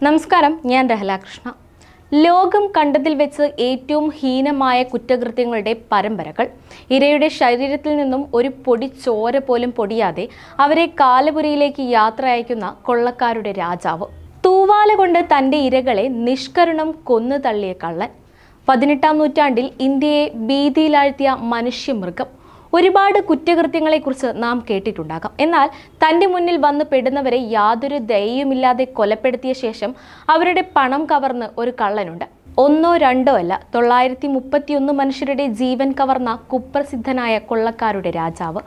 നമസ്കാരം, ഞാൻ രഹലാകൃഷ്ണ. ലോകം കണ്ടതിൽ വെച്ച് ഏറ്റവും ഹീനമായ കുറ്റകൃത്യങ്ങളുടെ പരമ്പരകൾ. ഇരയുടെ ശരീരത്തിൽ നിന്നും ഒരു പൊടി ചോര പോലും പൊടിയാതെ അവരെ കാലപുരിയിലേക്ക് യാത്ര അയക്കുന്ന കൊള്ളക്കാരുടെ രാജാവ്. തൂവാല കൊണ്ട് തൻ്റെ ഇരകളെ നിഷ്കരുണം കൊന്നു തള്ളിയ കള്ളൻ. 18-ാം നൂറ്റാണ്ടിൽ ഇന്ത്യയെ ഭീതിയിലാഴ്ത്തിയ മനുഷ്യമൃഗം. ഒരുപാട് കുറ്റകൃത്യങ്ങളെക്കുറിച്ച് നാം കേട്ടിട്ടുണ്ടാകാം. എന്നാൽ തൻ്റെ മുന്നിൽ വന്ന് പെടുന്നവരെ യാതൊരു ദയയുമില്ലാതെ കൊലപ്പെടുത്തിയ ശേഷം അവരുടെ പണം കവർന്ന് ഒരു കള്ളനുണ്ട്. ഒന്നോ രണ്ടോ അല്ല, 931 മനുഷ്യരുടെ ജീവൻ കവർന്ന കുപ്രസിദ്ധനായ കൊള്ളക്കാരുടെ രാജാവ്.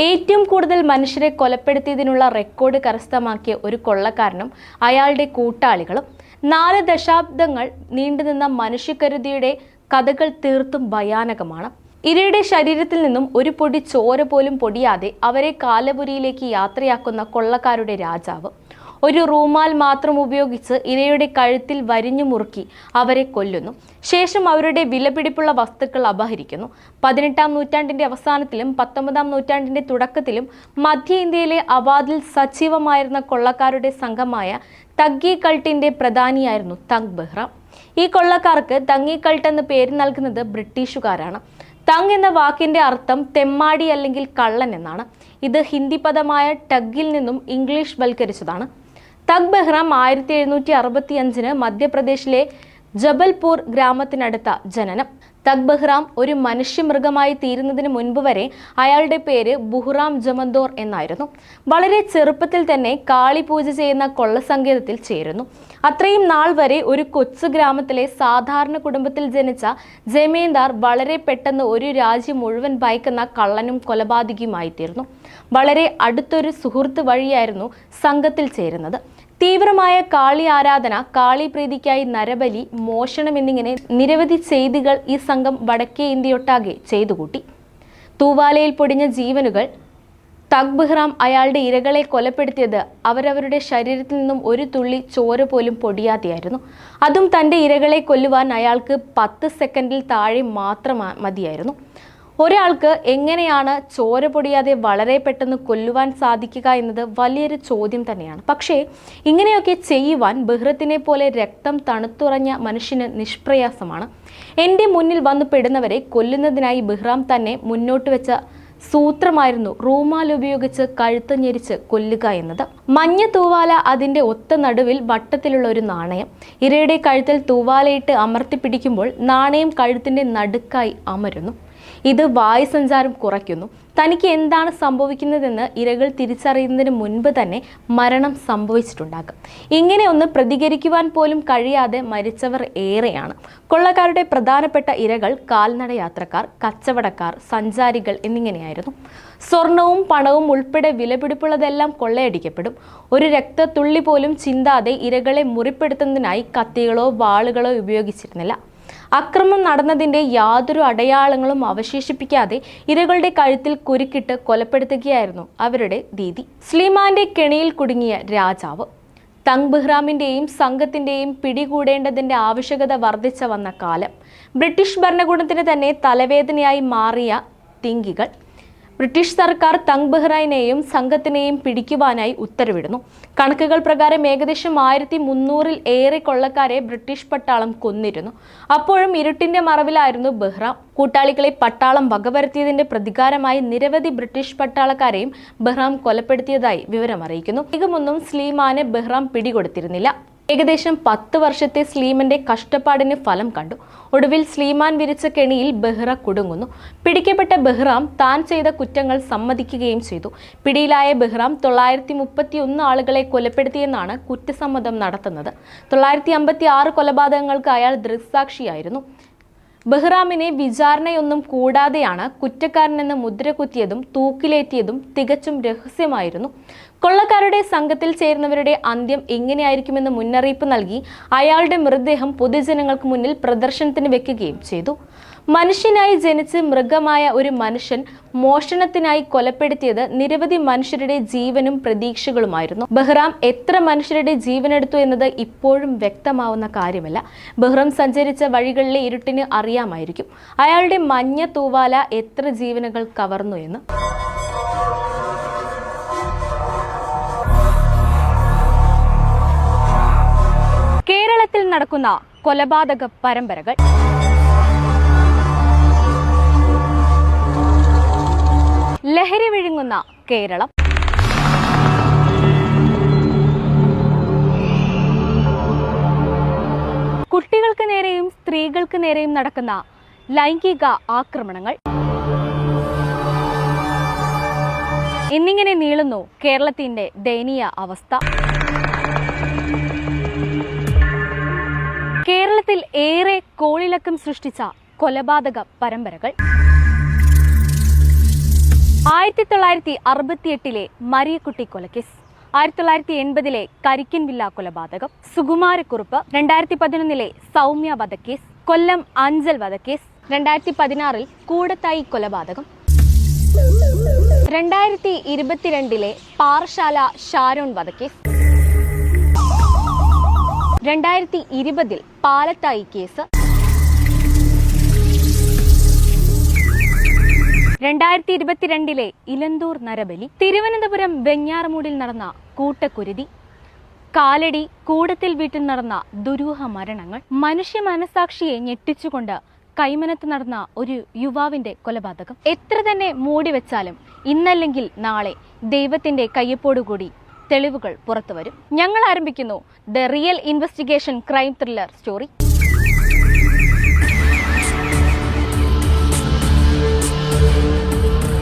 ഏറ്റവും കൂടുതൽ മനുഷ്യരെ കൊലപ്പെടുത്തിയതിനുള്ള റെക്കോർഡ് കരസ്ഥമാക്കിയ ഒരു കൊള്ളക്കാരനും അയാളുടെ കൂട്ടാളികളും. 4 ദശാബ്ദങ്ങൾ നീണ്ടുനിന്ന മനുഷ്യക്കരുതിയുടെ കഥകൾ തീർത്തും ഭയാനകമാണ്. ഇരയുടെ ശരീരത്തിൽ നിന്നും ഒരു പൊടി ചോര പോലും പൊടിയാതെ അവരെ കാലപുരിയിലേക്ക് യാത്രയാക്കുന്ന കൊള്ളക്കാരുടെ രാജാവ്. ഒരു റൂമാൽ മാത്രം ഉപയോഗിച്ച് ഇരയുടെ കഴുത്തിൽ വരിഞ്ഞു മുറുക്കി അവരെ കൊല്ലുന്നു. ശേഷം അവരുടെ വിലപിടിപ്പുള്ള വസ്തുക്കൾ അപഹരിക്കുന്നു. 18-ാം നൂറ്റാണ്ടിന്റെ അവസാനത്തിലും 19-ാം നൂറ്റാണ്ടിന്റെ തുടക്കത്തിലും മധ്യ ഇന്ത്യയിലെ അവാദിൽ സജീവമായിരുന്ന കൊള്ളക്കാരുടെ സംഘമായ തഗ്ഗി കൾട്ടിന്റെ പ്രധാനിയായിരുന്നു തങ് ബെഹ്റാം. ഈ കൊള്ളക്കാർക്ക് തങ്ങി കൾട്ട് എന്ന് പേര് നൽകുന്നത് ബ്രിട്ടീഷുകാരാണ്. തങ് എന്ന വാക്കിന്റെ അർത്ഥം തെമ്മാടി അല്ലെങ്കിൽ കള്ളൻ എന്നാണ്. ഇത് ഹിന്ദി പദമായ ടഗ്ഗിൽ നിന്നും ഇംഗ്ലീഷ് വൽക്കരിച്ചതാണ്. തഗ് ബെഹ്റാം 1765 മധ്യപ്രദേശിലെ ജബൽപൂർ ഗ്രാമത്തിനടുത്ത ജനനം. തഗ് ബെഹ്റാം ഒരു മനുഷ്യമൃഗമായി തീരുന്നതിന് മുൻപ് വരെ അയാളുടെ പേര് ബുഹ്റാം ജമന്തോർ എന്നായിരുന്നു. വളരെ ചെറുപ്പത്തിൽ തന്നെ കാളി പൂജ ചെയ്യുന്ന കൊള്ളസങ്കേതത്തിൽ ചേരുന്നു. അത്രയും നാൾ വരെ ഒരു കൊച്ചു ഗ്രാമത്തിലെ സാധാരണ കുടുംബത്തിൽ ജനിച്ച ജമീന്ദാർ വളരെ പെട്ടെന്ന് ഒരു രാജ്യം മുഴുവൻ ഭയക്കുന്ന കള്ളനും കൊലപാതകിയുമായിത്തീർന്നു. വളരെ അടുത്തൊരു സുഹൃത്ത് വഴിയായിരുന്നു സംഘത്തിൽ ചേരുന്നത്. തീവ്രമായ കാളി ആരാധന, കാളി പ്രീതിക്കായി നരബലി, മോഷണം എന്നിങ്ങനെ നിരവധി ചെയ്തികൾ ഈ സംഘം വടക്കേ ഇന്ത്യയൊട്ടാകെ ചെയ്തുകൂട്ടി. തൂവാലയിൽ പൊടിഞ്ഞ ജീവനുകൾ. തഗ് ബെഹ്റാം അയാളുടെ ഇരകളെ കൊലപ്പെടുത്തിയത് അവരവരുടെ ശരീരത്തിൽ നിന്നും ഒരു തുള്ളി ചോര പോലും പൊടിയാതെയായിരുന്നു. അതും തൻ്റെ ഇരകളെ കൊല്ലുവാൻ അയാൾക്ക് 10 സെക്കൻഡിൽ താഴെ മാത്രം മതിയായിരുന്നു. ഒരാൾക്ക് എങ്ങനെയാണ് ചോര പൊടിയാതെ വളരെ പെട്ടെന്ന് കൊല്ലുവാൻ സാധിക്കുക എന്നത് വലിയൊരു ചോദ്യം തന്നെയാണ്. പക്ഷേ ഇങ്ങനെയൊക്കെ ചെയ്യുവാൻ ബെഹ്റത്തിനെ പോലെ രക്തം തണുത്തുറഞ്ഞ മനുഷ്യന് നിഷ്പ്രയാസമാണ്. എൻ്റെ മുന്നിൽ വന്നു പെടുന്നവരെ കൊല്ലുന്നതിനായി ബെഹ്റാം തന്നെ മുന്നോട്ട് വെച്ച സൂത്രമായിരുന്നു റൂമാൽ ഉപയോഗിച്ച് കഴുത്ത് ഞെരിച്ച് കൊല്ലുക എന്നത്. മഞ്ഞ തൂവാല, അതിൻ്റെ ഒത്ത നടുവിൽ വട്ടത്തിലുള്ള ഒരു നാണയം. ഇരയുടെ കഴുത്തിൽ തൂവാലയിട്ട് അമർത്തി പിടിക്കുമ്പോൾ നാണയം കഴുത്തിൻ്റെ നടുക്കായി അമരുന്നു. ഇത് വായുസഞ്ചാരം കുറയ്ക്കുന്നു. തനിക്ക് എന്താണ് സംഭവിക്കുന്നതെന്ന് ഇരകൾ തിരിച്ചറിയുന്നതിന് മുൻപ് തന്നെ മരണം സംഭവിച്ചിട്ടുണ്ടാകും. ഇങ്ങനെ ഒന്ന് പ്രതികരിക്കുവാൻ പോലും കഴിയാതെ മരിച്ചവർ ഏറെയാണ്. കൊള്ളക്കാരുടെ പ്രധാനപ്പെട്ട ഇരകൾ കാൽനട യാത്രക്കാർ, കച്ചവടക്കാർ, സഞ്ചാരികൾ എന്നിങ്ങനെയായിരുന്നു. സ്വർണവും പണവും ഉൾപ്പെടെ വിലപിടിപ്പുള്ളതെല്ലാം കൊള്ളയടിക്കപ്പെടും. ഒരു രക്തത്തുള്ളി പോലും ചിന്താതെ ഇരകളെ മുറിപ്പെടുത്തുന്നതിനായി കത്തികളോ വാളുകളോ ഉപയോഗിച്ചിരുന്നില്ല. അക്രമം നടന്നതിൻ്റെ യാതൊരു അടയാളങ്ങളും അവശേഷിപ്പിക്കാതെ ഇരകളുടെ കഴുത്തിൽ കുരുക്കിട്ട് കൊലപ്പെടുത്തുകയായിരുന്നു അവരുടെ രീതി. സ്ലീമാന്റെ കെണിയിൽ കുടുങ്ങിയ രാജാവ്. തങ് ബെഹ്റാമിൻ്റെയും സംഘത്തിൻ്റെയും പിടികൂടേണ്ടതിൻ്റെ ആവശ്യകത വർദ്ധിച്ച വന്ന കാലം. ബ്രിട്ടീഷ് ഭരണകൂടത്തിന് തന്നെ തലവേദനയായി മാറിയ തിങ്കികൾ. ബ്രിട്ടീഷ് സർക്കാർ തങ് ബെഹ്റാമിനെയും സംഘത്തിനെയും പിടിക്കുവാനായി ഉത്തരവിടുന്നു. കണക്കുകൾ പ്രകാരം ഏകദേശം 1300-ൽ ഏറെ കൊള്ളക്കാരെ ബ്രിട്ടീഷ് പട്ടാളം കൊന്നിരുന്നു. അപ്പോഴും ഇരുട്ടിന്റെ മറവിലായിരുന്നു ബെഹ്റാം. കൂട്ടാളികളെ പട്ടാളം വകവരുത്തിയതിന്റെ പ്രതികാരമായി നിരവധി ബ്രിട്ടീഷ് പട്ടാളക്കാരെയും ബെഹ്റാം കൊലപ്പെടുത്തിയതായി വിവരമറിയിക്കുന്നു. വേഗമൊന്നും സ്ലീമാനെ ബെഹ്റാം പിടികൊടുത്തിരുന്നില്ല. ഏകദേശം 10 വർഷത്തെ സ്ലീമന്റെ കഷ്ടപ്പാടിന് ഫലം കണ്ടു. ഒടുവിൽ സ്ലീമാൻ വിരിച്ച കെണിയിൽ ബെഹ്റ കുടുങ്ങുന്നു. പിടിക്കപ്പെട്ട ബെഹ്റാം താൻ ചെയ്ത കുറ്റങ്ങൾ സമ്മതിക്കുകയും ചെയ്തു. പിടിയിലായ ബെഹ്റാം 931 ആളുകളെ കൊലപ്പെടുത്തിയെന്നാണ് കുറ്റസമ്മതം നടത്തുന്നത്. 956 കൊലപാതകങ്ങൾക്ക് അയാൾ ദൃക്സാക്ഷിയായിരുന്നു. ബെഹ്റാമിനെ വിചാരണയൊന്നും കൂടാതെയാണ് കുറ്റക്കാരനെന്ന് മുദ്രകുത്തിയതും തൂക്കിലേറ്റിയതും തികച്ചും രഹസ്യമായിരുന്നു. കൊള്ളക്കാരുടെ സംഘത്തിൽ ചേരുന്നവരുടെ അന്ത്യം എങ്ങനെയായിരിക്കുമെന്ന് മുന്നറിയിപ്പ് നൽകി അയാളുടെ മൃതദേഹം പൊതുജനങ്ങൾക്ക് മുന്നിൽ പ്രദർശനത്തിന് വെക്കുകയും ചെയ്തു. മനുഷ്യനായി ജനിച്ച് മൃഗമായ ഒരു മനുഷ്യൻ മോഷണത്തിനായി കൊലപ്പെടുത്തിയത് നിരവധി മനുഷ്യരുടെ ജീവനും പ്രതീക്ഷകളുമായിരുന്നു. ബെഹ്റാം എത്ര മനുഷ്യരുടെ ജീവനെടുത്തു എന്നത് ഇപ്പോഴും വ്യക്തമാവുന്ന കാര്യമല്ല. ബെഹ്റാം സഞ്ചരിച്ച വഴികളിലെ ഇരുട്ടിന് അറിയാമായിരിക്കും അയാളുടെ മഞ്ഞ തൂവാല എത്ര ജീവനുകൾ കവർന്നു എന്ന്. കേരളത്തിൽ നടക്കുന്ന കൊലപാതക പരമ്പരകൾ. ലഹരി വിഴുങ്ങുന്ന കേരളം. കുട്ടികൾക്ക് നേരെയും സ്ത്രീകൾക്ക് നേരെയും നടക്കുന്ന ലൈംഗിക ആക്രമണങ്ങൾ. എന്നിങ്ങനെ നീളുന്നു കേരളത്തിന്റെ ദയനീയ അവസ്ഥ. കേരളത്തിൽ ഏറെ കോളിളക്കം സൃഷ്ടിച്ച കൊലപാതക പരമ്പരകൾ. 1968 മരിയക്കുട്ടി കൊലക്കേസ്, 1980 കരിക്കൻ വില്ല കൊലപാതകം, സുകുമാരക്കുറുപ്പ്, 2011 സൗമ്യ വധക്കേസ്, കൊല്ലം അഞ്ചൽ വധക്കേസ്, 2016 കൂടത്തായി കൊലപാതകം, 2022 പാറശാല ഷാരോൺ വധക്കേസ്, 2020 പാലത്തായി കേസ്, 2022 ഇലന്തൂർ നരബലി, തിരുവനന്തപുരം വെഞ്ഞാറമൂടിൽ നടന്ന കൂട്ടക്കുരുതി, കാലടി കൂടത്തിൽ വീട്ടിൽ നടന്ന ദുരൂഹ മരണങ്ങൾ, മനുഷ്യ മനസാക്ഷിയെ ഞെട്ടിച്ചുകൊണ്ട് കൈമനത്ത് നടന്ന ഒരു യുവാവിന്റെ കൊലപാതകം. എത്ര തന്നെ മൂടിവെച്ചാലും ഇന്നല്ലെങ്കിൽ നാളെ ദൈവത്തിന്റെ കയ്യൊപ്പോടുകൂടി തെളിവുകൾ പുറത്തുവരും. ഞങ്ങൾ ആരംഭിക്കുന്നു the real investigation crime thriller story.